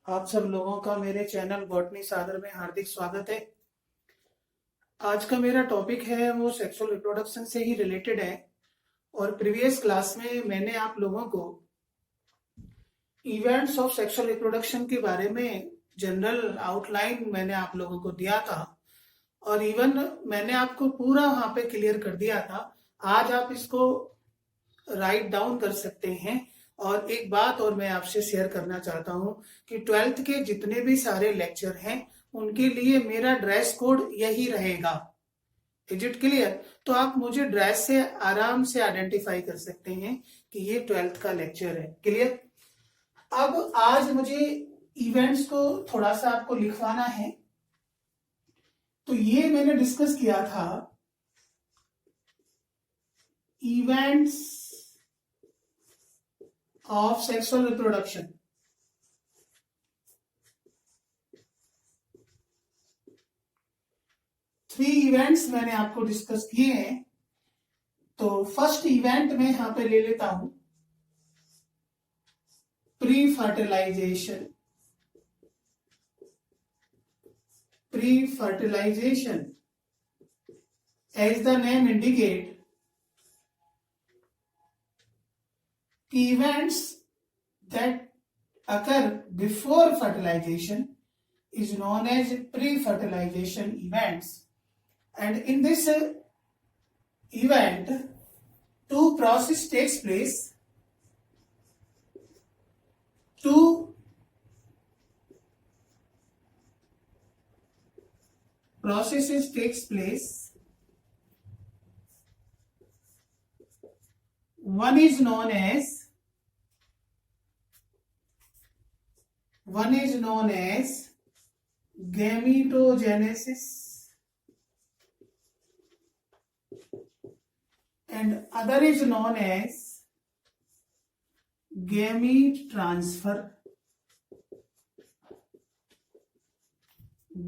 आप सब लोगों का मेरे चैनल बॉटनी सागर में हार्दिक स्वागत है। आज का मेरा टॉपिक है वो सेक्सुअल रिप्रोडक्शन से ही रिलेटेड है। और प्रीवियस क्लास में मैंने आप लोगों को इवेंट्स ऑफ सेक्सुअल रिप्रोडक्शन के बारे में जनरल आउटलाइन मैंने आप लोगों को दिया था, और इवन मैंने आपको पूरा वहां पे क्लियर कर दिया था। आज आप इसको राइट डाउन कर सकते हैं। और एक बात और मैं आपसे शेयर करना चाहता हूं कि 12th के जितने भी सारे लेक्चर हैं उनके लिए मेरा ड्रेस कोड यही रहेगा। Is it clear? तो आप मुझे ड्रेस से आराम से आइडेंटिफाई कर सकते हैं कि ये 12th का लेक्चर है। क्लियर? अब आज मुझे इवेंट्स को थोड़ा सा आपको लिखवाना है। तो ये मैंने डिस्कस किया था, events of sexual reproduction. Three events मैंने आपको डिस्कस किए हैं। तो फर्स्ट इवेंट मैं यहां पे ले लेता हूं, pre fertilisation. Pre fertilisation, as the name indicate, events that occur before fertilization is known as pre-fertilization events. And in this event, two process takes place. Two processes takes place. One is known as gametogenesis and other is known as gamete transfer.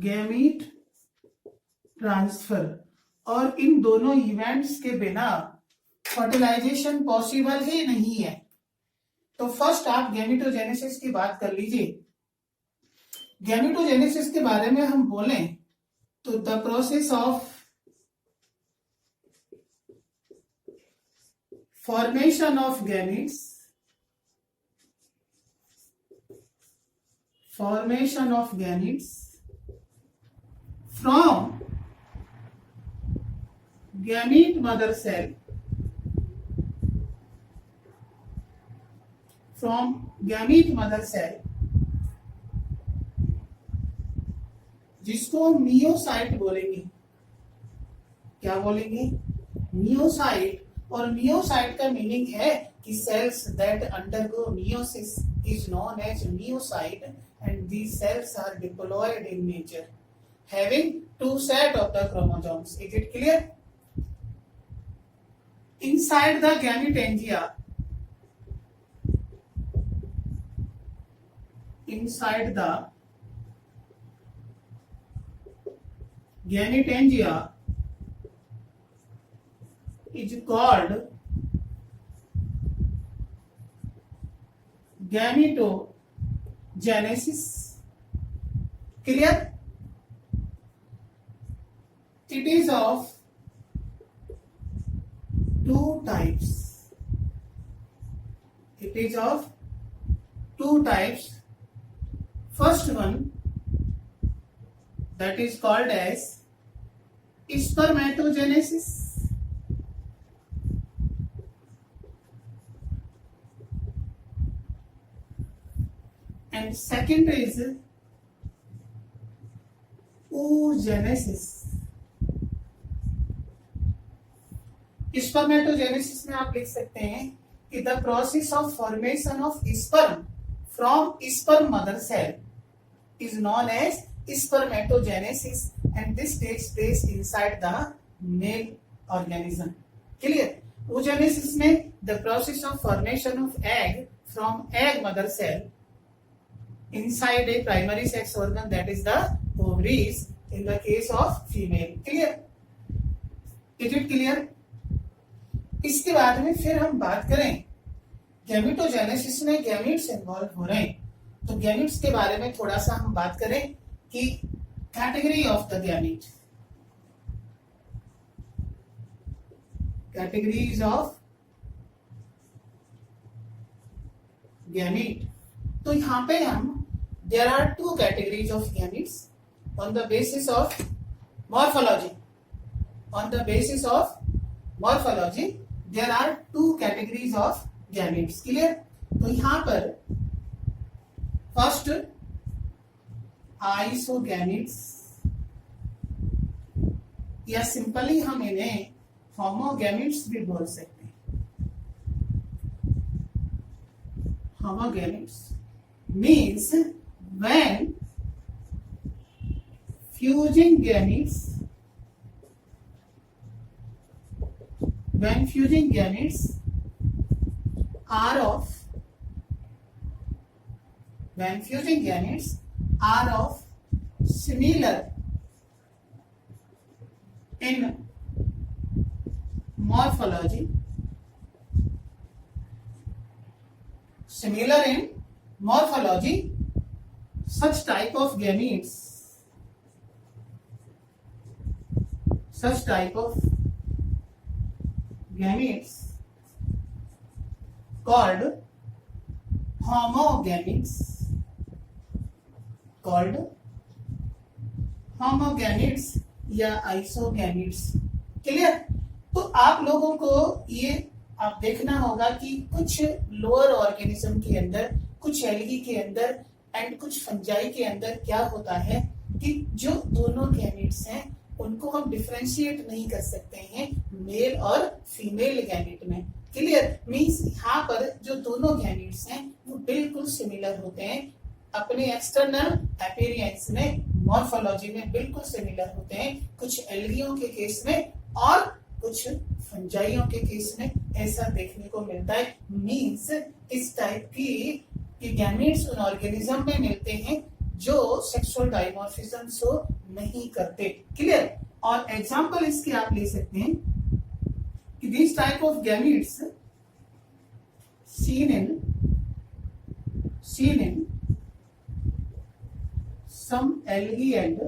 gamete transfer, और इन दोनों events के बिना fertilisation possible ही नहीं है। तो first आप gametogenesis की बात कर लीजिए। गैमेटोजेनेसिस के बारे में हम बोलें तो the process of formation of gametes, from gamete mother cell, from gamete mother cell, जिसको मियोसाइट बोलेंगे। क्या बोलेंगे? मियोसाइट। और मियोसाइट का मीनिंग है कि cells that undergo meiosis is known as meiocyte, and these cells are diploid in nature, having two set of the chromosomes. Is it clear? Inside the gametangia, inside the gametangia is called gametogenesis. Clear? It is of two types. It is of two types. First one, that is called as spermatogenesis, and second is oogenesis. Spermatogenesis में आप लिख सकते हैं कि the process of formation of sperm from sperm mother cell is known as spermatogenesis, and this takes place inside the male organism. Clear? Oogenesis में the process of formation of egg from egg mother cell inside a primary sex organ, that is the ovaries in the case of female. Clear? Is it clear? इसके बाद में फिर हम बात करें gametogenesis में gametes involve हो रहे हैं। तो गैमेट्स के बारे में थोड़ा सा हम बात करें कि category of the gamete, categories of gamete. तो यहाँ पे हम there are two categories of gametes on the basis of morphology, on the basis of morphology there are two categories of gametes, clear। तो यहाँ पर फर्स्ट आइसोगैमेट्स, या simply हम इन्हें होमोगैमेट्स भी बोल सकते हैं। होमोगैमेट्स means when fusing gametes are of similar in morphology, such type of gametes called homogametes या आइसोगैमेट्स, क्लियर। तो आप लोगों को ये आप देखना होगा कि कुछ लोअर ऑर्गेनिज्म के अंदर, कुछ एल्गी के अंदर एंड कुछ फंजाई के अंदर क्या होता है कि जो दोनों गैमेट्स हैं उनको हम डिफरेंशिएट नहीं कर सकते हैं मेल और फीमेल गैमेट में, क्लियर। मींस यहाँ पर जो दोनों गैमेट्स हैं वो बिल्कुल सिमिलर होते हैं अपने एक्सटर्नल अपीयरेंस में, मॉर्फोलॉजी में बिल्कुल सिमिलर होते हैं, कुछ एल्गियों के केस में और कुछ फंजाइयों के केस में ऐसा देखने को मिलता है। मींस इस टाइप की गैमेट्स उन ऑर्गेनिज्म में मिलते हैं जो सेक्सुअल डाइमॉर्फिज्म शो नहीं करते, क्लियर। और एग्जांपल इसके आप ले सकते हैं कि this type of gametes seen in some algae and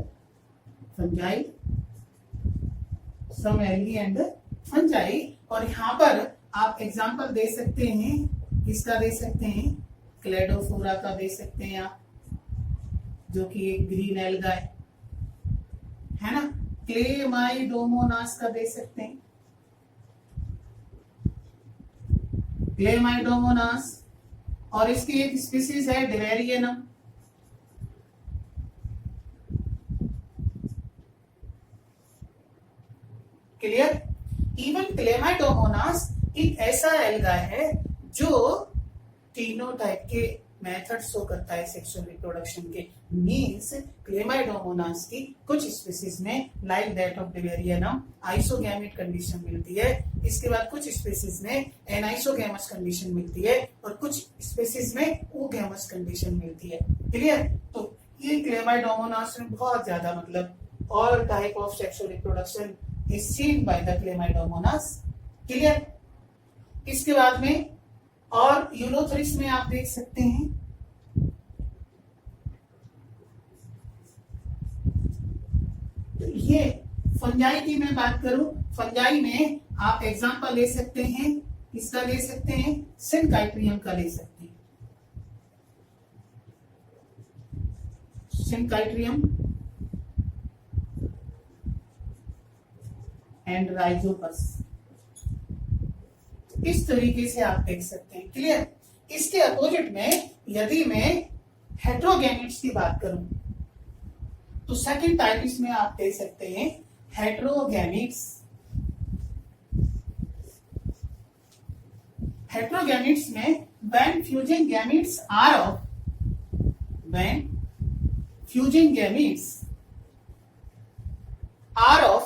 fungi, और यहाँ पर आप एग्जांपल दे सकते हैं, किसका दे सकते हैं, क्लेडोफोरा का दे सकते हैं आप, जो कि एक ग्रीन एल्गा है ना। क्लेमाइडोमोनास का दे सकते हैं, क्लेमाइडोमोनास, और इसकी एक स्पीसीज है डिवेरियनम, क्लियर। इवन क्लेमाइडोमोनास एक ऐसा एल्गा है जो तीनों टाइप के मेथड शो करता है सेक्सुअल रिप्रोडक्शन के। मींस क्लेमाइडोमोनास की कुछ स्पीसीज में लाइक दैट ऑफ डिवेरियनम आइसोगैमेट कंडीशन मिलती है, इसके बाद कुछ स्पीसीज में एनाइसोगैमस कंडीशन मिलती है और कुछ स्पीसीज में ओगैमस कंडीशन मिलती है, क्लियर। तो ये क्लेमाइडोमोनास में बहुत ज्यादा मतलब all type of sexual reproduction is seen by the Chlamydomonas, clear. इसके बाद में और यूलोथरिस में आप देख सकते हैं तो ये फंजाई की मैं बात करूं, फंजाई में आप एग्जांपल ले सकते हैं, किसका ले सकते हैं, सिनकाइट्रियम का ले सकते हैं, सिनकाइट्रियम एंड राइजोपस, इस तरीके से आप देख सकते हैं, क्लियर। इसके अपोजिट में यदि मैं हेट्रोगैमेट्स की बात करूं तो सेकंड टाइप इसमें आप देख सकते हैं हेट्रोगैमेट्स। हेट्रोगैमेट्स में when fusing gametes are of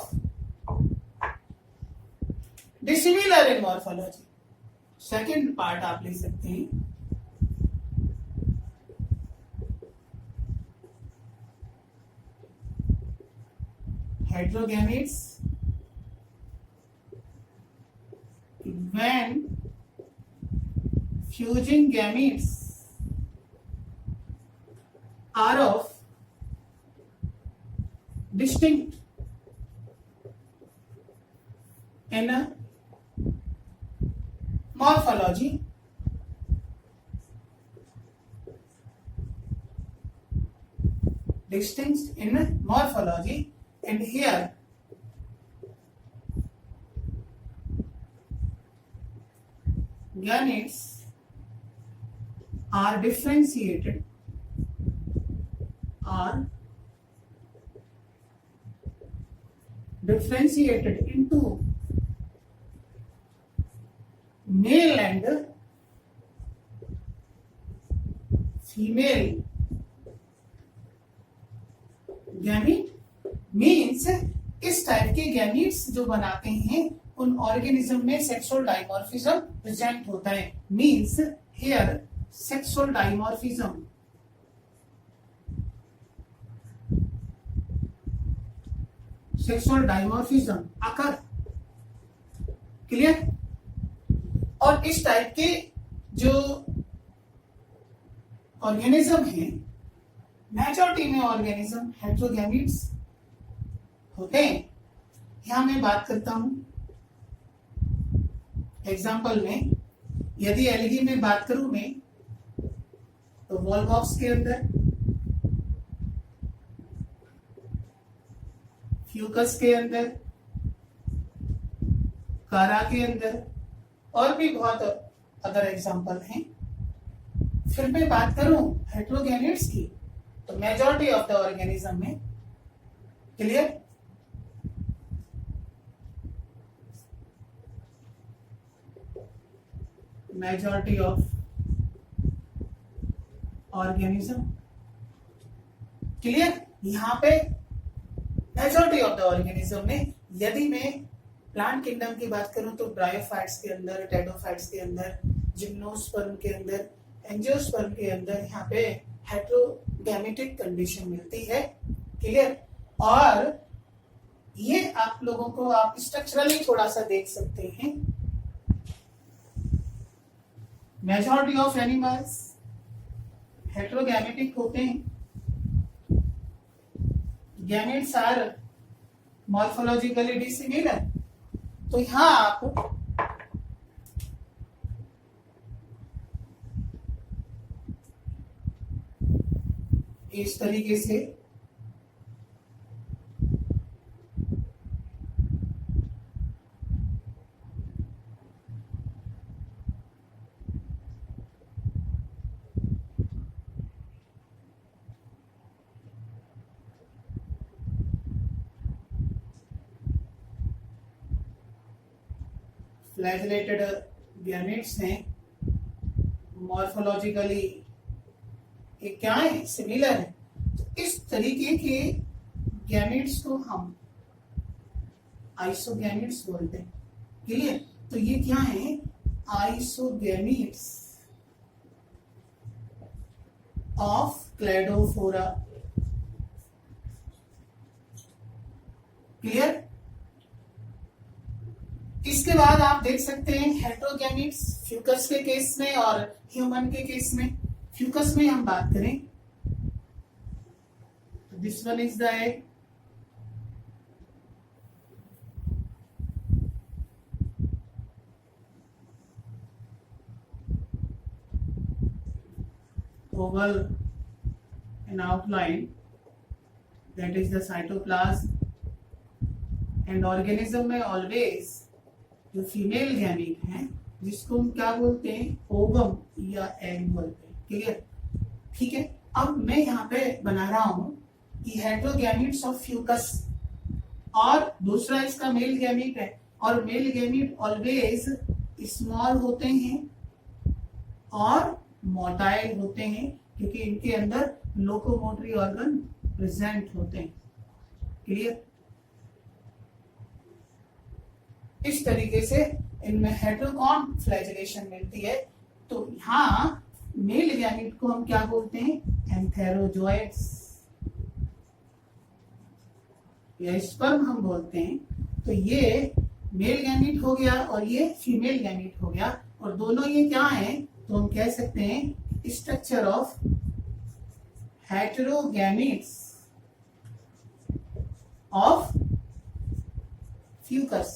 dissimilar in morphology, second part आप ले सकते हैं heterogametes when fusing gametes are of distinct in morphology distinct in morphology, and here gametes are differentiated into male and female gamete. Means इस type के gametes जो बनाते हैं उन ऑर्गेनिज्म में सेक्सुअल डाइमॉर्फिज्म प्रेजेंट होता है। मीन्स हियर सेक्सुअल डाइमॉर्फिज्म आकर। क्लियर? और इस टाइप के जो ऑर्गेनिज्म हैं, मेजॉरिटी में ऑर्गेनिज्म हेटेरोगैमीट्स होते हैं। यहां मैं बात करता हूं एग्जाम्पल में, यदि एल्गी में बात करूं मैं, तो वॉलबॉक्स के अंदर, फ्यूकस के अंदर, कारा के अंदर, और भी बहुत अदर एग्जाम्पल हैं। फिर मैं बात करूं हेटेरोगैमीट्स की, तो मेजॉरिटी ऑफ द ऑर्गेनिज्म में। Clear? Majority of organism. Clear? यहां पे मेजॉरिटी ऑफ द ऑर्गेनिज्म में, यदि मैं प्लांट किंगडम की बात करूं तो ब्रायोफाइट्स के अंदर, टेडोफाइट्स के अंदर, जिम्नोस्पर्म के अंदर, एंजियोस्पर्म के अंदर यहाँ पे हेटेरोगैमेटिक कंडीशन मिलती है। क्लियर? और ये आप लोगों को आप स्ट्रक्चरली थोड़ा सा देख सकते हैं। मेजॉरिटी ऑफ एनिमल्स हेटेरोगैमेटिक होते हैं। Gametes are morphologically dissimilar. तो यहां आप इस तरीके से फ्लैगेलेटेड गैमेट्स हैं, मॉर्फोलॉजिकली ये क्या है? सिमिलर है। तो इस तरीके के गैमेट्स को हम आइसोगैमेट्स बोलते हैं। क्लियर? तो ये क्या है? आइसोगैमेट्स ऑफ क्लेडोफोरा। क्लियर? इसके बाद आप देख सकते हैं हेटेरोगैमेट्स फ्यूकस के केस में और ह्यूमन के केस में। फ्यूकस में हम बात करें तो this one is the egg, oval in outline, that is the cytoplasm, and organism में always जो फीमेल गैमीट है जिसको हम क्या बोलते हैं? ओवम या एग बोलते हैं। क्लियर? ठीक है। अब मैं यहाँ पे बना रहा हूं कि हेटेरोगैमीट्स ऑफ फ्यूकस, और दूसरा इसका मेल गैमीट है, और मेल गैमीट ऑलवेज स्मॉल होते हैं और मोटाइल होते हैं क्योंकि इनके अंदर लोकोमोटरी ऑर्गन प्रेजेंट होते हैं। क्लियर? इस तरीके से इनमें हेटेरोगॉन फ्लैजेलेशन मिलती है। तो यहां मेल गैमीट को हम क्या बोलते हैं? एंथेरोजोइड्स या स्पर्म हम बोलते हैं। तो ये मेल गैमीट हो गया और ये फीमेल गैमीट हो गया, और दोनों ये क्या है? तो हम कह सकते हैं structure of heterogametes of fucus.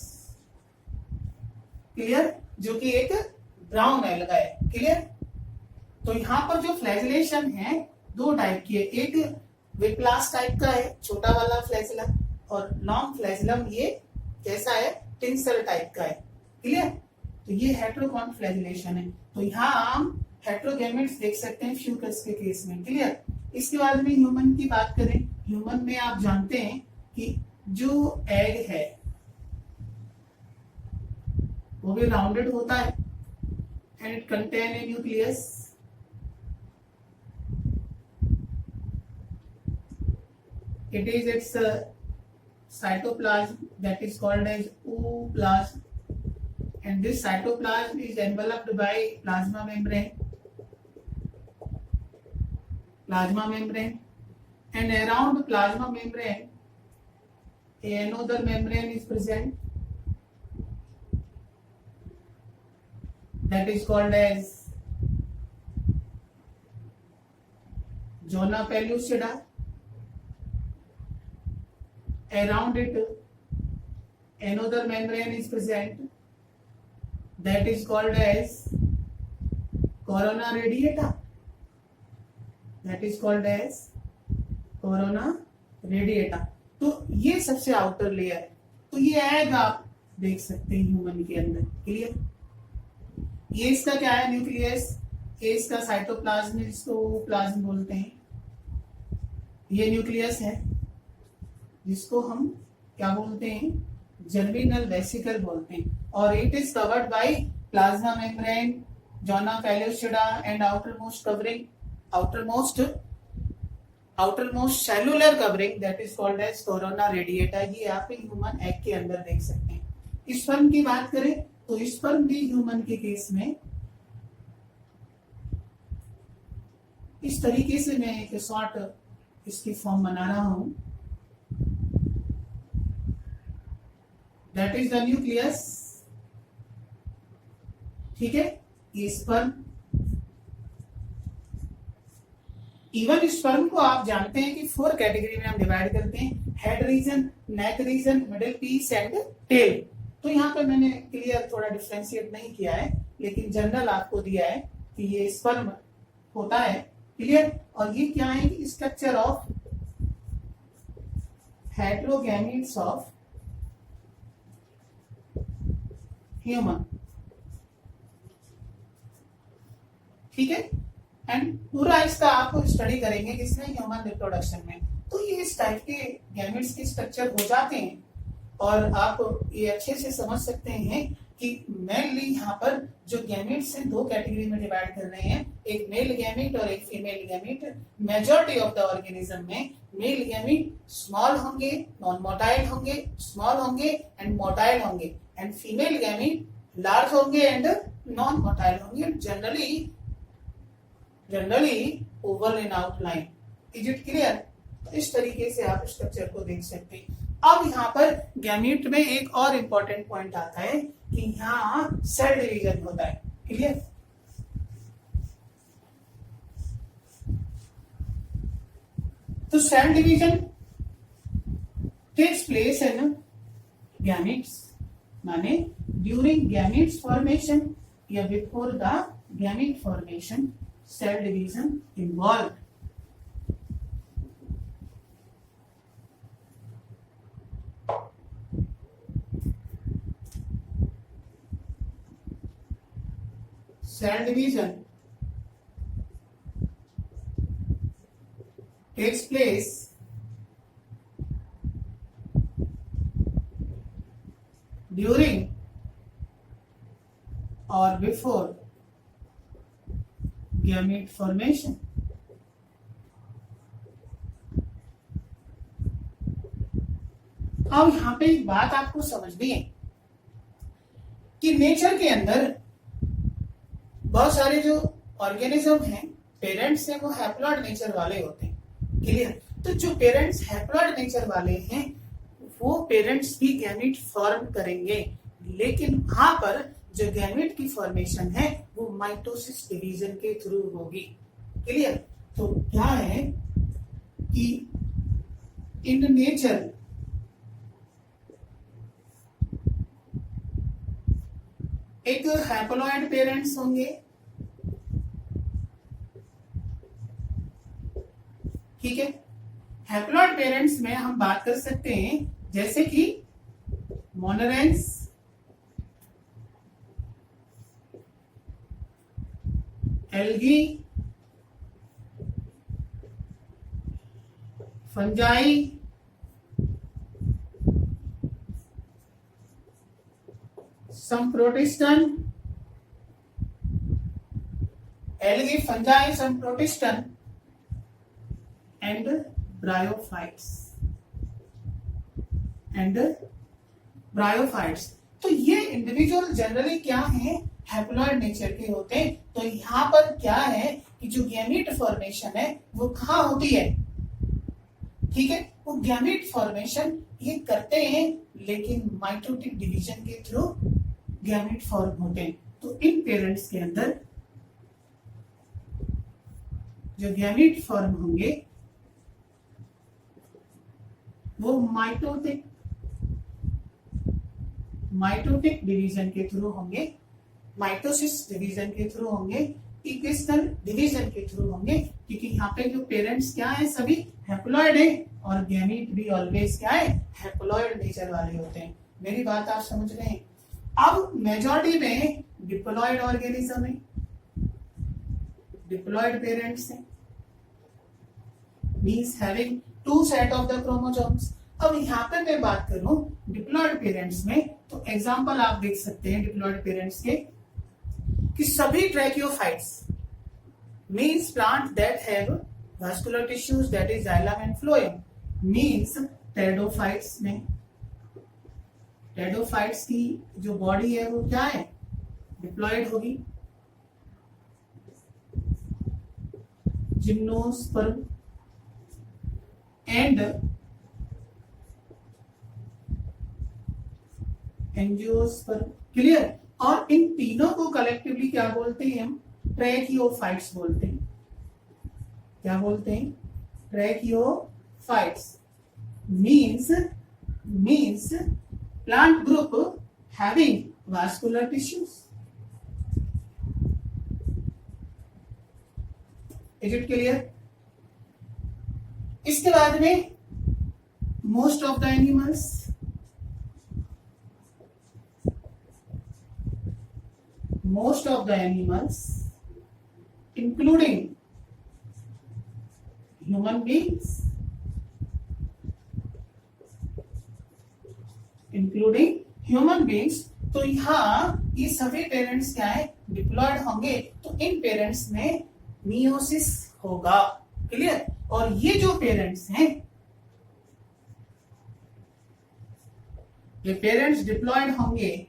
Clear? जो कि एक ब्राउन एल्गा है। क्लियर? तो यहां पर जो फ्लैजिलेशन है दो टाइप की है, एक विप्लास टाइप का है, छोटा वाला फ्लैजिलम, और लॉन्ग फ्लैजिलम ये कैसा है, टिंसल टाइप का है। क्लियर? तो ये हेटेरोकॉन फ्लैजिलेशन है। तो यहाँ हम हेटेरोगैमेट्स देख सकते हैं फ्यूकस के केस में। क्लियर? इसके बाद में ह्यूमन की बात करें, ह्यूमन में आप जानते हैं कि जो एग है वो भी राउंडेड होता है and it contain a nucleus. It is its cytoplasm that is called as ooplasm, and this cytoplasm is enveloped by plasma membrane, and around plasma membrane another membrane is present that is called as zona pellucida. Around it another membrane is present that is called as corona radiata, तो ये सबसे outer layer है। तो ये egg आप देख सकते हैं ह्यूमन के अंदर। क्लियर? ये इसका क्या है, न्यूक्लियस, ये इसका साइटोप्लाज्म जिसको प्लाज्म बोलते हैं, ये न्यूक्लियस है जिसको हम क्या बोलते हैं, जर्मिनल वेसिकल बोलते हैं, और it is covered by plasma membrane, zona pellucida and outermost cellular covering that is called as corona radiata. ये आप ह्यूमन एग के अंदर देख सकते हैं। स्पर्म की बात करें तो स्पर्म भी ह्यूमन के केस में इस तरीके से, मैं एक शॉर्ट इसकी फॉर्म बना रहा हूं, दैट इज द न्यूक्लियस। ठीक है? ये स्पर्म, इवन स्पर्म को आप जानते हैं कि 4 कैटेगरी में हम डिवाइड करते हैं, head region, neck region, middle piece and tail. तो यहाँ पे मैंने क्लियर थोड़ा डिफ्रेंशिएट नहीं किया है, लेकिन जनरल आपको दिया है कि ये स्पर्म होता है। क्लियर? और ये क्या है कि structure of heterogametes of human. ठीक है? एंड पूरा इसका आप स्टडी करेंगे किसमें, ह्यूमन रिप्रोडक्शन में। तो ये इस टाइप के गैमेट्स के स्ट्रक्चर हो जाते हैं, और आप ये अच्छे से समझ सकते हैं कि मेनली यहाँ पर जो गैमेट्स हैं 2 कैटेगरी में डिवाइड कर रहे हैं, एक मेल गैमेट और एक female gamete. Majority of the organism में मेल गैमेट स्मॉल होंगे, नॉन मोटाइल होंगे, स्मॉल होंगे एंड मोटाइल होंगे, एंड फीमेल गैमेट लार्ज होंगे एंड नॉन मोटाइल होंगे, generally oval in outline. Is it clear? तो इस तरीके से आप स्ट्रक्चर को देख सकते हैं। अब यहाँ पर गैमेट में एक और इम्पोर्टेंट पॉइंट आता है कि यहाँ सेल डिवीजन होता है। क्लियर? तो cell division takes place in gametes, माने ड्यूरिंग गैमेट्स फॉर्मेशन या before the gamete formation cell division involved. Cell division takes place during or before gamete formation. अब यहां पे एक बात आपको समझनी है कि नेचर के अंदर बहुत सारे जो ऑर्गेनिज्म हैं, पेरेंट्स हैं, वो हैप्लॉइड नेचर वाले होते हैं। क्लियर? तो जो पेरेंट्स हैप्लॉइड नेचर वाले हैं वो पेरेंट्स भी गैमेट फॉर्म करेंगे, लेकिन वहां पर जो गैमेट की फॉर्मेशन है वो माइटोसिस डिवीजन के थ्रू होगी। क्लियर? तो क्या है कि इन नेचर एक हैप्लॉइड पेरेंट्स होंगे, ठीक है। हैप्लॉइड पेरेंट्स में हम बात कर सकते हैं जैसे कि monerans, algae, fungi, some protestan, algae, fungi, some protestan and bryophytes तो ये इंडिविजुअल जनरली क्या है, हैप्लॉइड नेचर के होते हैं। तो यहाँ पर क्या है कि जो गैमीट फॉर्मेशन है वो कहाँ होती है, ठीक है। वो गैमीट फॉर्मेशन ये करते हैं लेकिन माइटोटिक डिवीजन के थ्रू गैमेट फॉर्म होते हैं। तो इन पेरेंट्स के अंदर जो गैमेट फॉर्म होंगे वो माइटोटिक डिवीजन के थ्रू होंगे, माइटोसिस डिवीजन के थ्रू होंगे, इक्वेशनल डिवीजन के थ्रू होंगे, क्योंकि यहाँ पे जो पेरेंट्स क्या है सभी हैप्लॉइड है और गैमेट भी ऑलवेज क्या है, हैप्लॉइड नेचर वाले होते हैं। मेरी बात आप समझ रहे हैं। अब मेजॉरिटी में डिप्लॉइड ऑर्गेनिज्म है, डिप्लॉइड पेरेंट्स हैं, means having two set of the chromosomes. अब यहाँ पे मैं बात करूं डिप्लॉइड पेरेंट्स में, तो एग्जांपल आप देख सकते हैं डिप्लॉइड पेरेंट्स के कि सभी tracheophytes means plant that have vascular tissues that is xylem and phloem, means pteridophytes में, टेरिडोफाइट्स की जो बॉडी है वो क्या है, डिप्लॉइड होगी। Gymnosperm and angiosperm, clear. और इन तीनों को कलेक्टिवली क्या बोलते हैं हम, ट्रैकियोफाइट्स बोलते हैं। क्या बोलते हैं, ट्रैकियोफाइट्स means plant group having vascular tissues. Is it clear? इसके बाद में most of the animals including human beings, तो यहाँ ये सभी पेरेंट्स क्या है, डिप्लॉयड होंगे। तो इन पेरेंट्स में मियोसिस होगा, क्लियर। और ये जो पेरेंट्स हैं, ये पेरेंट्स डिप्लॉयड होंगे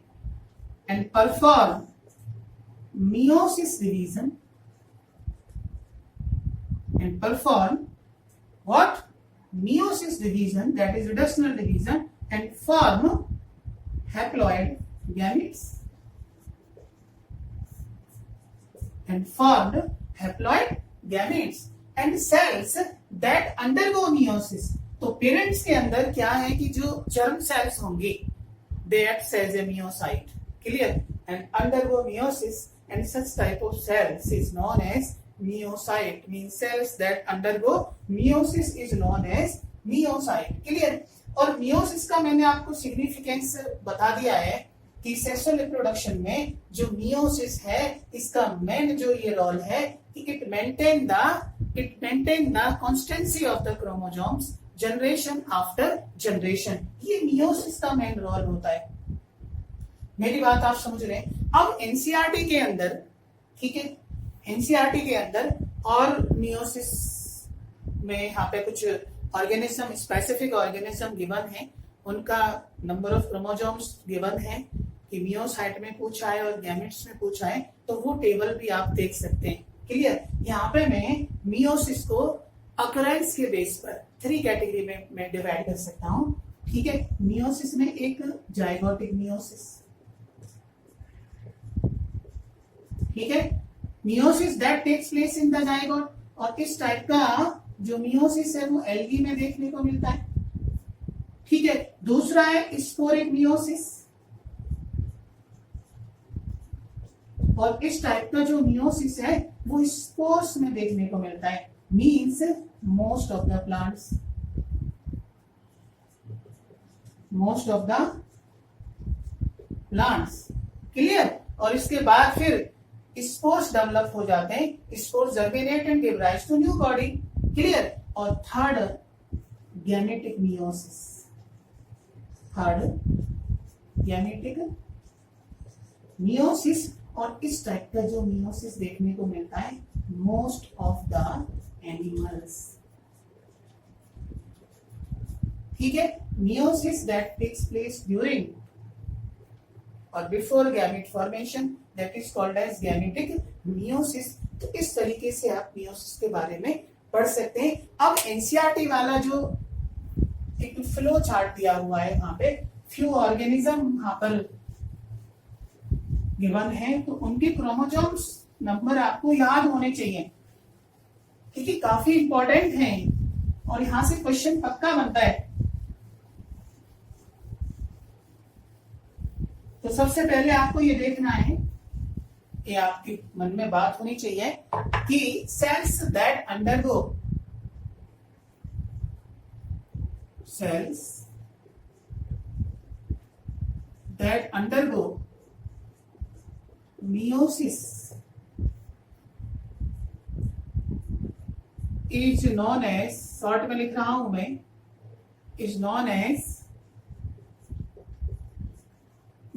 and perform meiosis division and perform what, meiosis division, that is reductional division, and form haploid gametes and cells that undergo meiosis. तो पेरेंट्स के अंदर क्या है कि जो जर्म सेल्स होंगे they act as a myocyte, clear, and undergo meiosis, and such type of cells is known as myocyte, means cells that undergo meiosis is known as myocyte, clear। और meiosis का मैंने आपको significance बता दिया है कि sexual reproduction में जो meiosis है इसका मेन जो ये रोल है कि it maintain the constituency of the chromosomes generation after generation, ये meiosis का मेन रोल होता है। मेरी बात आप समझ रहे हैं। अब एनसीईआरटी के अंदर, ठीक है, एनसीईआरटी के अंदर और मियोसिस में यहाँ पे कुछ ऑर्गेनिज्म, स्पेसिफिक ऑर्गेनिज्म गिवन है, उनका नंबर ऑफ क्रोमोसोम्स गिवन है कि मियोसाइट में पूछा है और गैमेट्स में पूछा है, तो वो टेबल भी आप देख सकते हैं, क्लियर। यहाँ पे मैं मियोसिस को अकरेंस के बेस पर 3 कैटेगरी में मैं डिवाइड कर सकता हूँ, ठीक है। मियोसिस में एक जाइगोटिक मियोसिस, ठीक है, meiosis that takes place in the zygote, और इस टाइप का जो मियोसिस है वो एल्गी में देखने को मिलता है, ठीक है। दूसरा है स्पोरिक मियोसिस, और इस टाइप का जो मियोसिस है वो स्पोर्स में देखने को मिलता है। Means most of the plants, most of the plants, clear. और इसके बाद फिर स्पोर्स डेवलप हो जाते हैं, spores germinate and give rise to new body, clear. और third gametic meiosis, third gametic meiosis. और इस टाइप का जो मियोसिस देखने को मिलता है मोस्ट ऑफ द एनिमल्स, ठीक है। Meiosis that takes place during और before gamete formation that is called as gametic meiosis. तो इस तरीके से आप मियोसिस के बारे में पढ़ सकते हैं। अब एनसीईआरटी वाला जो एक फ्लो चार्ट दिया हुआ है, वहां पे फ्यू ऑर्गेनिज्म वहां पर गिवन है, तो उनके क्रोमोसोम्स नंबर आपको याद होने चाहिए, क्योंकि काफी इंपॉर्टेंट हैं और यहां से क्वेश्चन पक्का बनता है। तो सबसे पहले आपको ये देखना है, ये आपके मन में बात होनी चाहिए कि cells that undergo, cells that undergo meiosis is known as, short में लिख रहा हूं मैं, is known as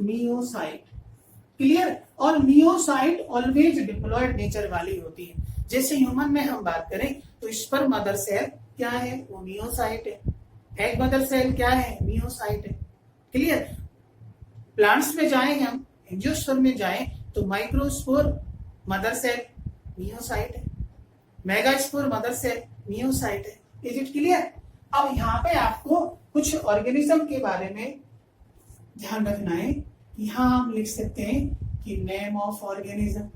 meiocyte, clear. और मियोसाइट ऑलवेज डिप्लॉयड नेचर वाली होती है। जैसे ह्यूमन में हम बात करें तो स्पर्म मदर सेल क्या है, वो मियोसाइट है। एग मदर सेल क्या है, मियोसाइट है, क्लियर। प्लांट्स में जाएं हम, एंजियोस्पर्म में जाएं तो माइक्रोस्पोर मदर सेल मियोसाइट है, मेगास्पोर मदर सेल मियोसाइट है। Is it clear. अब यहाँ पे आपको कुछ ऑर्गेनिज्म के बारे में ध्यान रखना है। यहाँ हम लिख सकते हैं कि नेम ऑफ ऑर्गेनिज्म,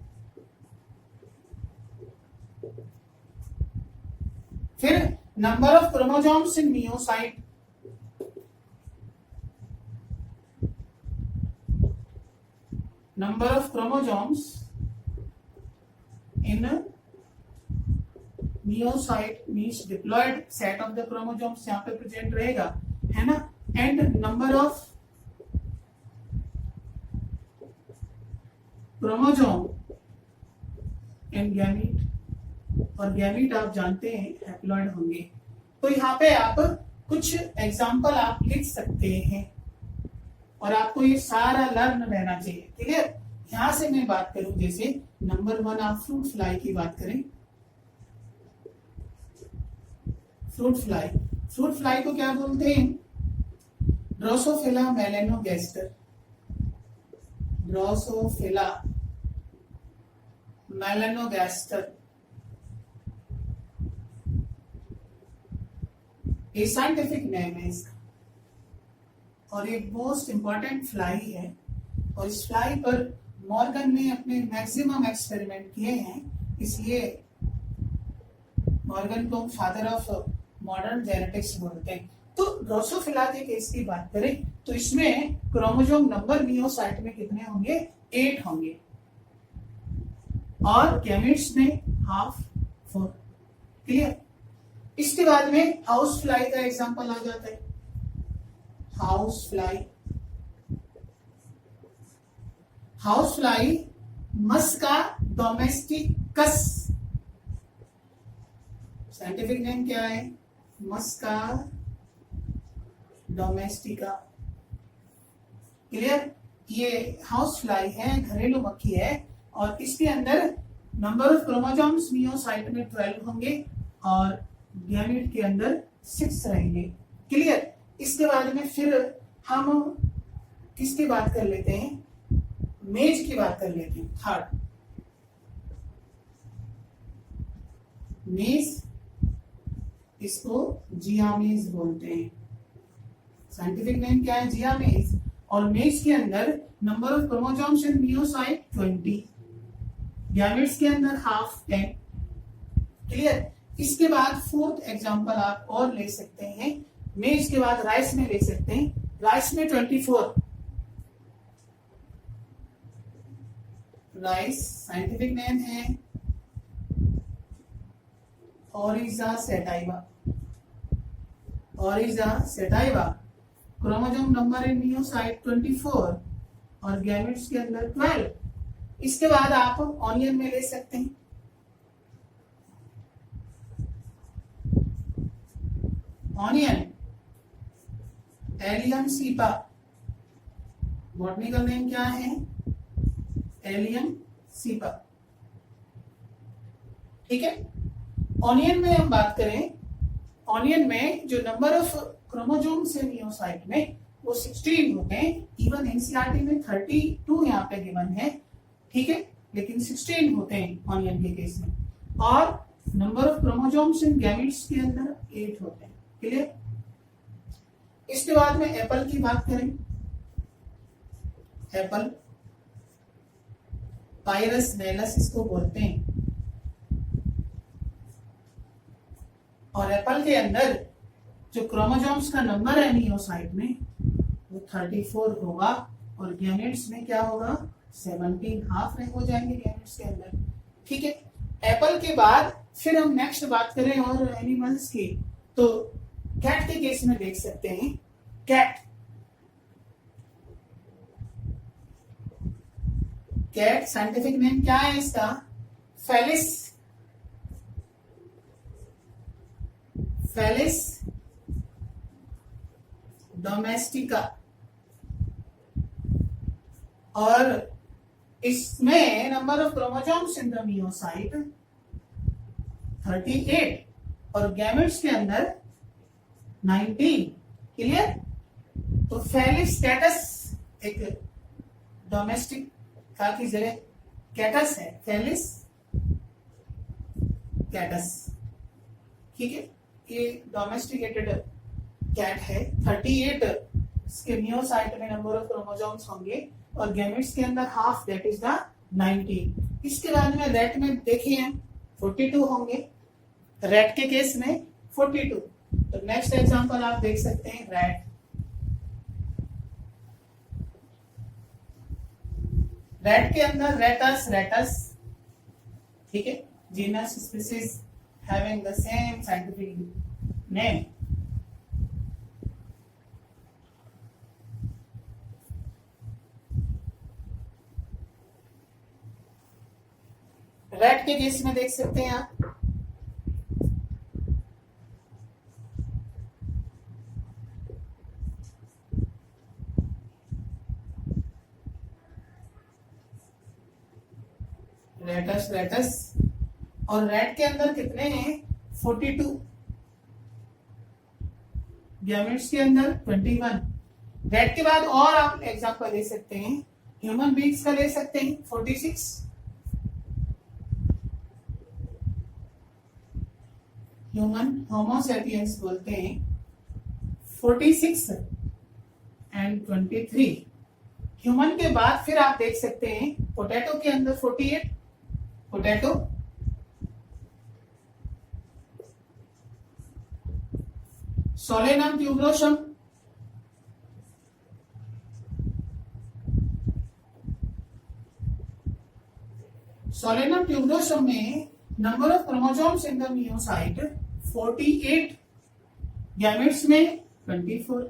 फिर number of chromosomes in meiocyte, number of chromosomes in meiocyte means diploid set of the chromosomes यहाँ पे प्रेजेंट रहेगा, है ना। And number of chromosome in gamete, और गैमीट आप जानते हैं हैप्लॉइड होंगे। तो यहाँ पे आप कुछ एग्जांपल आप लिख सकते हैं और आपको ये सारा लर्न रहना चाहिए, क्लियर। यहां से मैं बात करूं, जैसे नंबर 1 आप फ्रूट फ्लाई की बात करें, फ्रूट फ्लाई, फ्रूट फ्लाई को क्या बोलते हैं, ड्रोसोफिला मेलेनोगैस्टर, ड्रोसोफिला मेलेनोगैस्टर, ये साइंटिफिक नेम है इसका। और एक मोस्ट इंपॉर्टेंट फ्लाई है, और इस फ्लाई पर मॉर्गन ने अपने मैक्सिमम एक्सपेरिमेंट किए हैं, इसलिए मॉर्गन को फादर ऑफ मॉडर्न जेनेटिक्स बोलते हैं। तो ड्रोसोफिला के केस की बात करें तो इसमें क्रोमोसोम नंबर मियोसाइट में कितने होंगे, 8 होंगे, और गैमेट्स में हाफ 4, क्लियर। इसके बाद में हाउस फ्लाई का एग्जांपल आ जाता है, हाउस फ्लाई, हाउस फ्लाई मस्का डोमेस्टिकस, साइंटिफिक नेम क्या है, मस्का डोमेस्टिका, क्लियर। ये हाउस फ्लाई है, घरेलू मक्खी है, और इसके अंदर नंबर ऑफ क्रोमोसोम्स मियोसाइट में 12 होंगे और गैमेट के अंदर 6 रहेंगे, क्लियर। इसके बाद में फिर हम किसकी बात कर लेते हैं, मेज की बात कर लेते हैं, थर्ड मेज, इसको जियामेज बोलते हैं, साइंटिफिक नेम क्या है, जियामेज। और मेज के अंदर number of chromosomes in meiocyte 20, gametes के अंदर हाफ 10, क्लियर। इसके बाद फोर्थ एग्जांपल आप और ले सकते हैं, मेज के बाद राइस में ले सकते हैं। राइस में 24, राइस साइंटिफिक नेम है Oryza sativa, Oryza sativa. Chromosome number in meiocyte 24 और गैमेट्स के अंदर 12। इसके बाद आप ऑनियन में ले सकते हैं, onion allium cepa, botanical name क्या है, एलियम सीपा। ठीक है, ऑनियन में हम बात करें, ऑनियन में जो नंबर ऑफ क्रोमोसोम्स है नियोसाइट में वो 16 होते हैं। इवन एनसीईआरटी में 32 यहाँ पे गिवन है, ठीक है, लेकिन 16 होते हैं ऑनियन के केस में। और number of chromosomes in gametes के अंदर 8 होते हैं। क्लियर। इसके बाद में एप्पल की बात करें, एप्पल पायरस नेलस इसको बोलते हैं, और एप्पल के अंदर जो क्रोमोसोम्स का नंबर है नियोसाइट में वो 34 होगा, और गैमेट्स में क्या होगा, 17, हाफ में हो जाएंगे गैमेट्स के अंदर। ठीक है, एप्पल के बाद फिर हम नेक्स्ट बात करें और एनिमल्स की, तो कैट के केस में देख सकते हैं, कैट, कैट साइंटिफिक नेम क्या है इसका, फेलिस, फेलिस डोमेस्टिका। और इसमें number of chromosomes in the meiocyte 38 और गैमेट्स के अंदर 19। क्लियर। तो फेलिस कैटस एक डोमेस्टिक का की जगह कैटस है, फेलिस कैटस। ठीक है, ये डोमेस्टिकेटेड कैट है। 38 इसके मियोसाइट में नंबर ऑफ क्रोमोसोम्स होंगे और गैमेट्स के अंदर हाफ, दैट इज द 19। इसके बाद में रैट में देखिए 42 होंगे, रैट के केस में 42। तो नेक्स्ट एग्जांपल आप देख सकते हैं, रैट, रैट के अंदर रेटस, रेटस, ठीक है, genus species having the same scientific name. Rat के केस में देख सकते हैं आप, रेटस, रेटस, और रैट के अंदर कितने हैं, 42, गैमेट्स के अंदर 21। रैट के बाद और आप एग्जांपल ले सकते हैं, ह्यूमन बींग्स का ले सकते हैं 46, ह्यूमन होमोसेपियंस बोलते हैं 46 एंड 23। ह्यूमन के बाद फिर आप देख सकते हैं पोटैटो के अंदर 48, potato, Solanum tuberosum, Solanum tuberosum में number of chromosomes in the meiocyte 48, gametes में 24।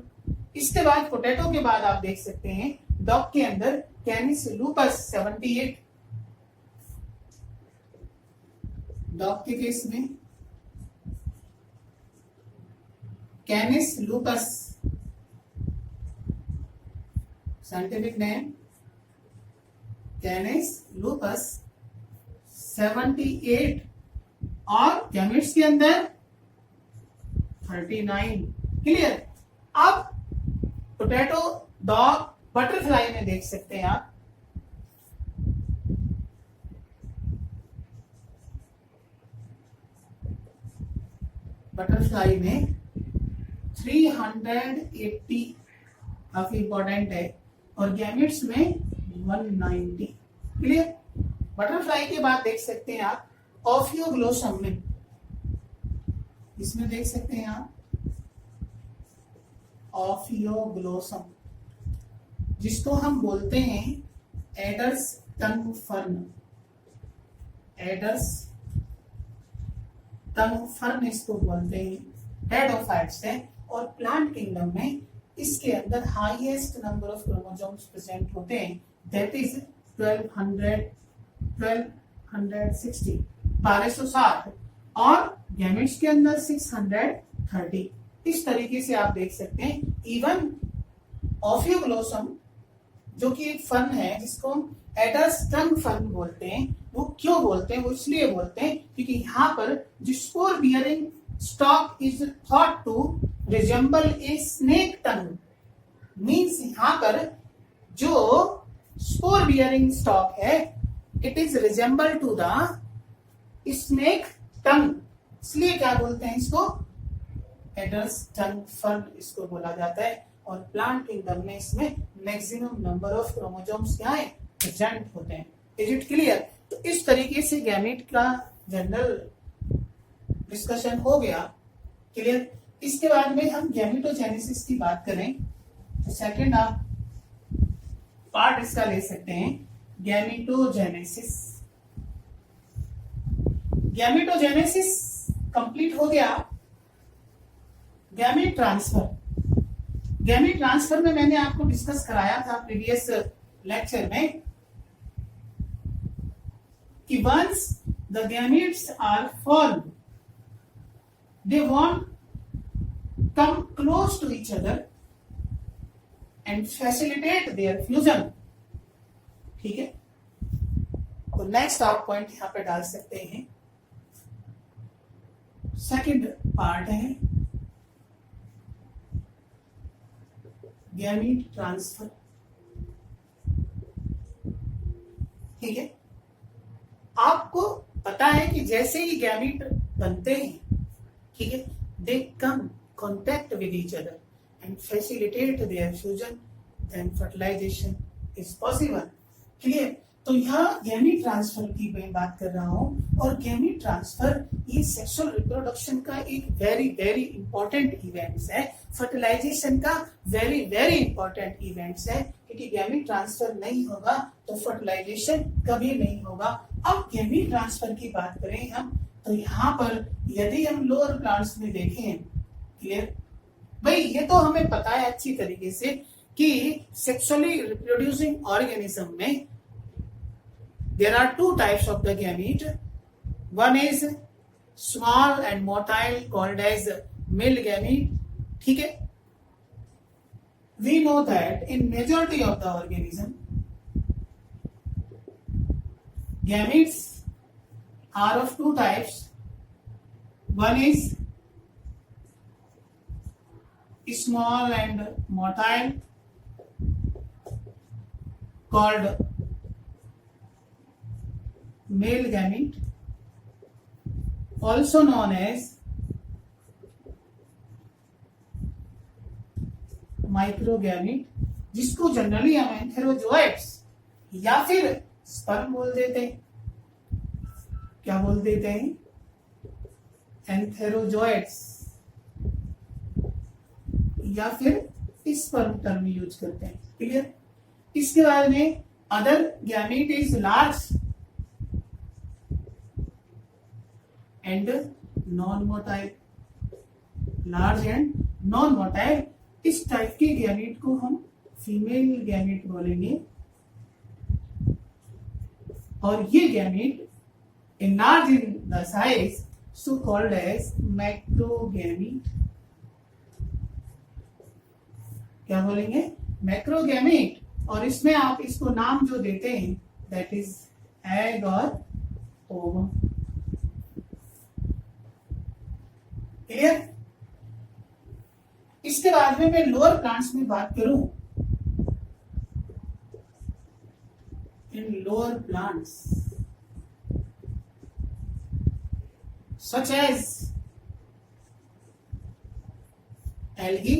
इसके बाद पोटैटो के बाद आप देख सकते हैं डॉग के अंदर कैनिस लूपस 78, डॉग के केस में Canis lupus, scientific name Canis lupus 78, और गैमेट्स के अंदर 39। क्लियर। अब पोटैटो, डॉग, बटरफ्लाई में देख सकते हैं आप, बटरफ्लाई में 380 काफी इंपॉर्टेंट है, और गैमेट्स में 190। क्लियर। बटरफ्लाई के बाद देख सकते हैं आप ओफियोग्लोसम में, इसमें देख सकते हैं आप ऑफियोग्लोसम, जिसको हम बोलते हैं एडर्स टंग फर्न। एडर्स टंग फर्न इसको बोलते हैं। टेरिडोफाइट्स है और प्लांट किंगडम में इसके अंदर highest number of chromosomes present होते हैं, दैट इज 1260 1260 और गैमेट्स के अंदर 630। इस तरीके से आप देख सकते हैं। इवन ऑफियोग्लोसम जो कि एक फर्न है जिसको हम एडर्स टंग फर्न बोलते हैं, वो क्यों बोलते हैं? वो इसलिए बोलते हैं क्योंकि यहाँ पर जो spore bearing stalk is thought to resemble a snake tongue, means यहाँ पर जो स्पोर बियरिंग स्टॉक है it is resemble to the snake tongue, इसलिए क्या बोलते हैं इसको? एडर्स टंग फर्न इसको बोला जाता है। और प्लांट किंगडम में इसमें मैक्सिमम नंबर ऑफ क्रोमोसोम्स क्या है? प्रेजेंट होते हैं। Is it clear? तो इस तरीके से गैमेट का जनरल डिस्कशन हो गया। क्लियर? इसके बाद में हम गैमेटोजेनेसिस की बात करें तो सेकंड आप पार्ट इसका ले सकते हैं गैमेटोजेनेसिस। गैमेटोजेनेसिस कंप्लीट हो गया। Gamete transfer. गैमेट ट्रांसफर में मैंने आपको डिस्कस कराया था प्रीवियस लेक्चर में कि once the gametes are formed they want come close to each other and facilitate their fusion. ठीक है, तो नेक्स्ट आप पॉइंट यहां पे डाल सकते हैं। सेकंड पार्ट है गैमीट ट्रांसफर। ठीक है, आपको पता है कि जैसे ही गैमीट बनते हैं, ठीक है, they come contact with each other and facilitate their fusion, then fertilization is possible. Clear? तो यहाँ गैमीट ट्रांसफर की मैं बात कर रहा हूं और गैमीट ट्रांसफर ये सेक्सुअल रिप्रोडक्शन का एक वेरी वेरी इंपॉर्टेंट इवेंट्स है, फर्टिलाइजेशन का वेरी वेरी इंपॉर्टेंट इवेंट्स है, क्योंकि गैमीट ट्रांसफर नहीं होगा तो फर्टिलाइजेशन कभी नहीं होगा। अब गैमीट ट्रांसफर की बात करें हम तो यहाँ पर यदि हम लोअर प्लांट्स में देखें, क्लियर भाई, ये तो हमें पता है अच्छी तरीके से कि सेक्सुअली रिप्रोड्यूसिंग ऑर्गेनिज्म में there are two types of the gamete. One is small and motile called as male gamete. ठीक है, we know that in majority of the organism gametes are of two types. One is small and motile called male gamete, also known as माइक्रोगैमीट, जिसको generally हम एंथेरोजोइट्स या फिर sperm बोल देते हैं। क्या बोल देते हैं? एंथेरोजोइट्स या फिर स्पर्म टर्म यूज करते हैं। क्लियर? इसके बाद में other gamete is large and non motile. Large and non motile, इस टाइप के गैमीट को हम फीमेल गैमीट बोलेंगे और ये gamete enlarge in the size so called as मैक्रोगैमीट। क्या बोलेंगे? मैक्रोगैमीट। और इसमें आप इसको नाम जो देते हैं दैट इज एग और ओवम। क्लियर? इसके बाद में मैं लोअर प्लांट्स में बात करूं, in lower plants such as algae,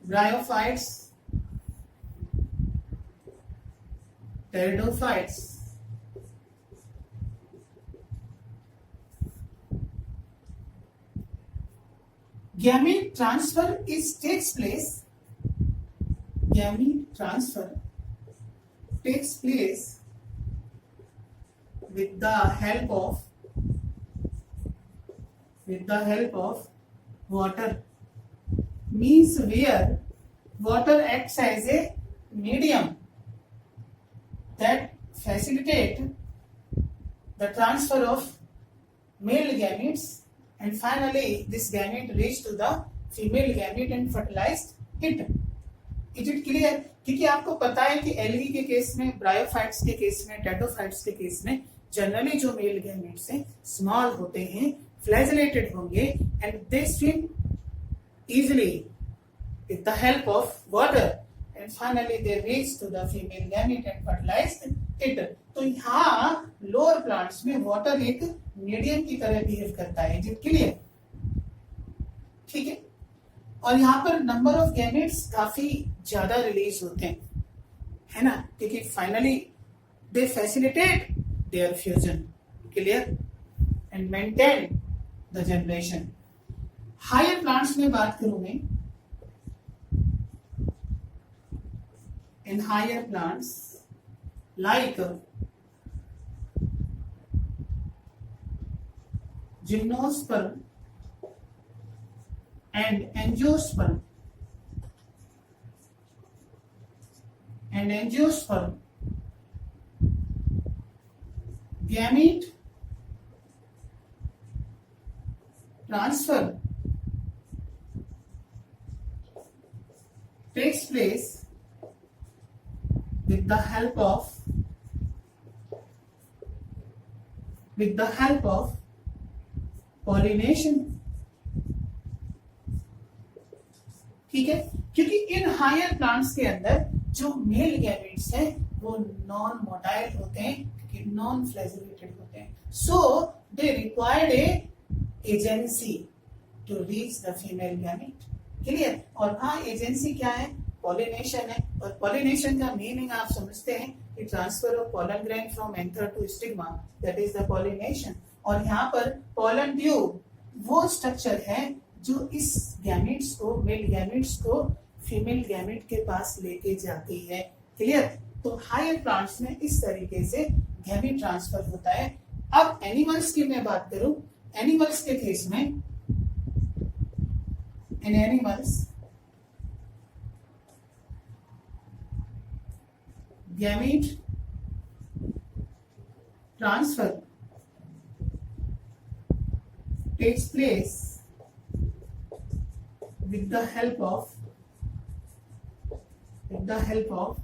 bryophytes, pteridophytes, gamete transfer takes place. Gamete transfer takes place with the help of water. Means where water acts as a medium that facilitate the transfer of male gametes, and finally this gamete reach to the female gamete and fertilized it. Is it clear? क्योंकि आपको पता है कि algae के case में, bryophytes के case में, टेटोफाइट्स के केस में जनरली जो मेल गैमेट्स हैं स्मॉल होते हैं, फ्लैजेलेटेड होंगे, and they swim easily with the help of water and finally they reach to the female gamete and fertilize it. तो यहाँ लोअर प्लांट्स में वाटर एक मीडियम की तरह बिहेव करता है. Is it clear? ठीक है. और यहाँ पर नंबर ऑफ गैमेट्स काफी ज्यादा रिलीज होते हैं, है ना, क्योंकि finally they facilitate their fusion. Clear? And maintain the generation. Higher plants में बात करूं मैं, in higher plants like gymnosperm and angiosperm. Gamete transfer takes place with the help of pollination. ठीक है, क्योंकि इन हायर प्लांट्स के अंदर जो मेल गैमेट्स हैं वो नॉन मोटाइल होते हैं, क्योंकि नॉन फ्लैजेलेटेड होते हैं. So they required a agency to reach the female gamete. Clear? और हाँ, एजेंसी क्या है? पॉलिनेशन है. और पॉलिनेशन का मीनिंग आप समझते हैं कि transfer of pollen grain from anther to stigma, that is the pollination. और यहाँ पर पॉलन ट्यूब वो स्ट्रक्चर है जो इस गैमेट्स को, मेल गैमेट्स को फीमेल गैमेट के पास लेके जाती है. क्लियर? तो हायर प्लांट्स में इस तरीके से गैमेट ट्रांसफर होता है. अब एनिमल्स की मैं बात करूं, एनिमल्स के केस में, in animals gamete transfer takes place with the help of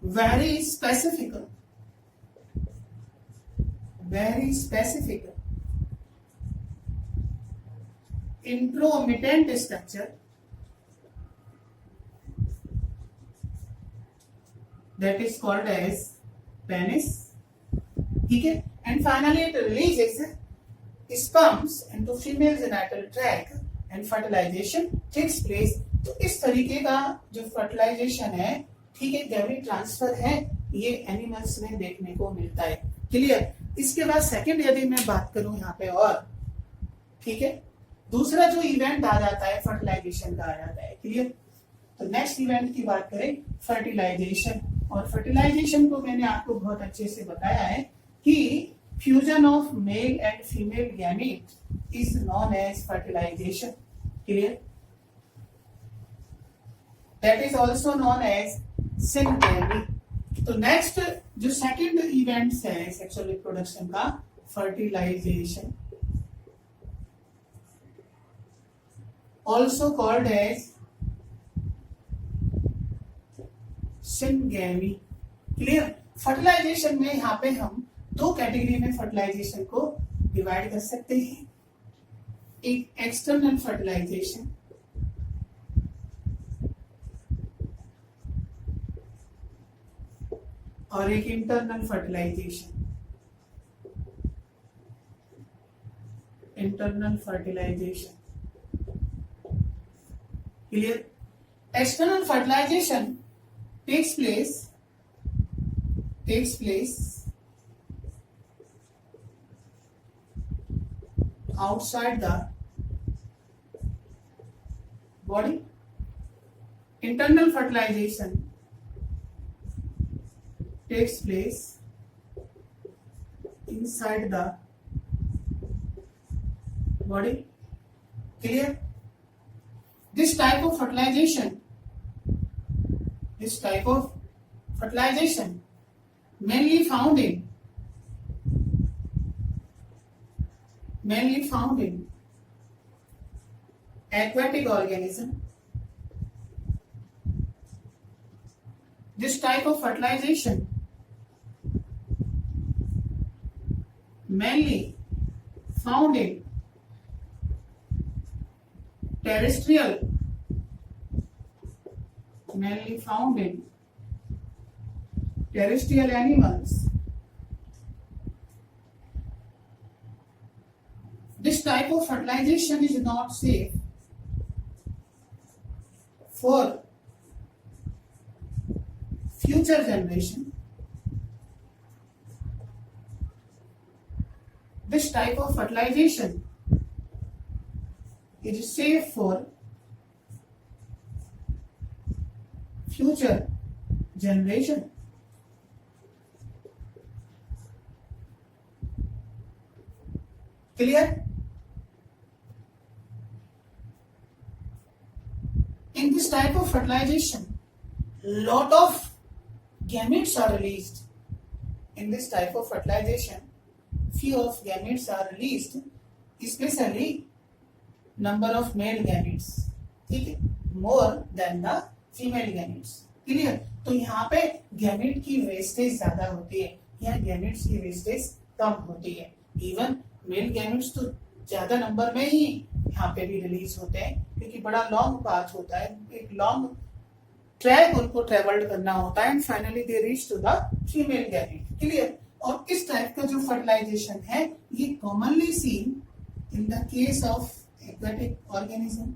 very specific intromittent structure that is called as penis. ठीक है? And finally it releases sperms into female genital tract and fertilization takes place. तो इस तरीके का जो fertilization है, ठीक है, गैमेट ट्रांसफर है, ये एनिमल्स में देखने को मिलता है. क्लियर? इसके बाद सेकंड यदि मैं बात करूं यहाँ पे, और ठीक है, दूसरा जो इवेंट आ जाता है फर्टिलाइजेशन का आ जाता है. क्लियर? तो नेक्स्ट इवेंट की बात करें, फर्टिलाइजेशन. और फर्टिलाइजेशन को मैंने आपको बहुत अच्छे से बताया है कि fusion of male and female gamete is known as fertilization. Clear? That is also known as syngamy. तो नेक्स्ट जो सेकंड इवेंट्स है सेक्सुअल रिप्रोडक्शन का, fertilization, also called as syngamy. Clear? Fertilization में यहाँ पे हम दो कैटेगरी में फर्टिलाइजेशन को डिवाइड कर सकते हैं. एक एक्सटर्नल फर्टिलाइजेशन और एक internal fertilization. Clear? External fertilization takes place outside the body. Internal fertilization takes place inside the body. Clear? This type of fertilization mainly found in aquatic organism. This type of fertilization mainly found in terrestrial animals. This type of fertilization is not safe for future generation. This type of fertilization is safe for future generation. Clear? In this type of fertilization, lot of gametes are released. In this type of fertilization, few of gametes are released, especially number of male gametes, ठीक है, more than the female gametes. Clear? तो यहाँ पे gamete की wastage ज्यादा होती है, यहाँ गैमेट्स की वेस्टेज कम होती है. इवन मेल गैमेट्स तो ज्यादा नंबर में ही यहाँ पे भी रिलीज होते हैं, क्योंकि बड़ा लॉन्ग पाथ होता है, एक लॉन्ग ट्रैक उनको ट्रेवल्ड करना होता है, and finally they reach to the female gamete. Clear? और इस टाइप का जो फर्टिलाइजेशन है, ये commonly seen in the case of aquatic organism,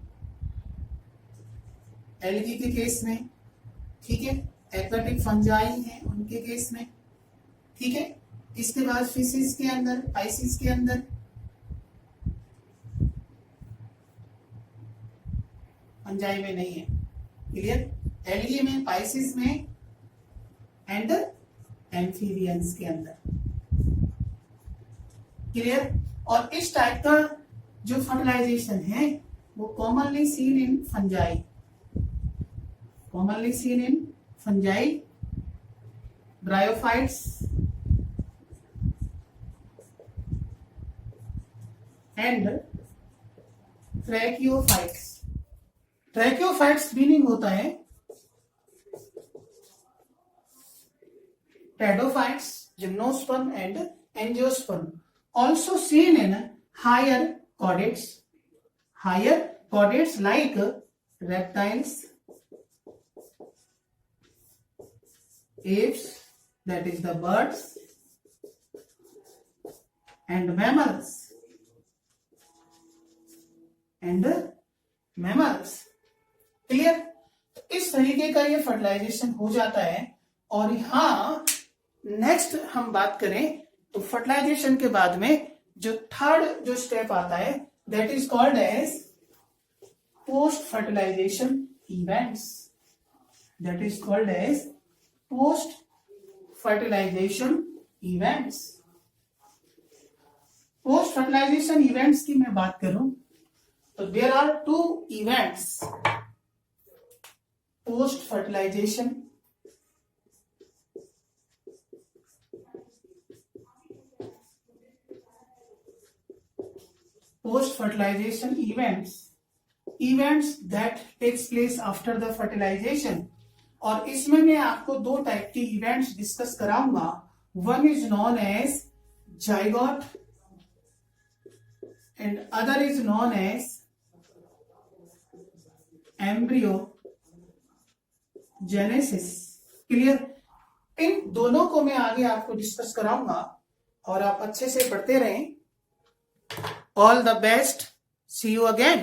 algae के केस में, ठीक है, एक्वेटिक फंजाई है उनके केस में, ठीक है. इसके बाद फिशिस के अंदर, पाइसिस के अंदर, फंजाई में नहीं है. क्लियर? एल्गी में, पाइसिस में एंड एम्फीबियंस के अंदर. क्लियर? और इस टाइप का जो फर्टिलाइजेशन है वो commonly seen in fungi, bryophytes and tracheophytes. Tracheophytes meaning होता है pteridophytes, gymnosperm and angiosperm. Also seen in higher chordates like reptiles, apes, that is the birds, and mammals. Clear? इस तरीके का ये फर्टिलाइजेशन हो जाता है. और यहाँ नेक्स्ट हम बात करें तो फर्टिलाइजेशन के बाद में जो थर्ड जो स्टेप आता है, that is called as post fertilization events. Post fertilization events की मैं बात करूं तो there are 2 events post fertilization. Post-fertilization events that takes place after the fertilization. और इसमें मैं आपको 2 टाइप के इवेंट्स डिस्कस कराऊंगा. One is known as zygote and other is known as embryogenesis. Clear? इन दोनों को मैं आगे आपको डिस्कस कराऊंगा और आप अच्छे से पढ़ते रहें. All the best. See you again.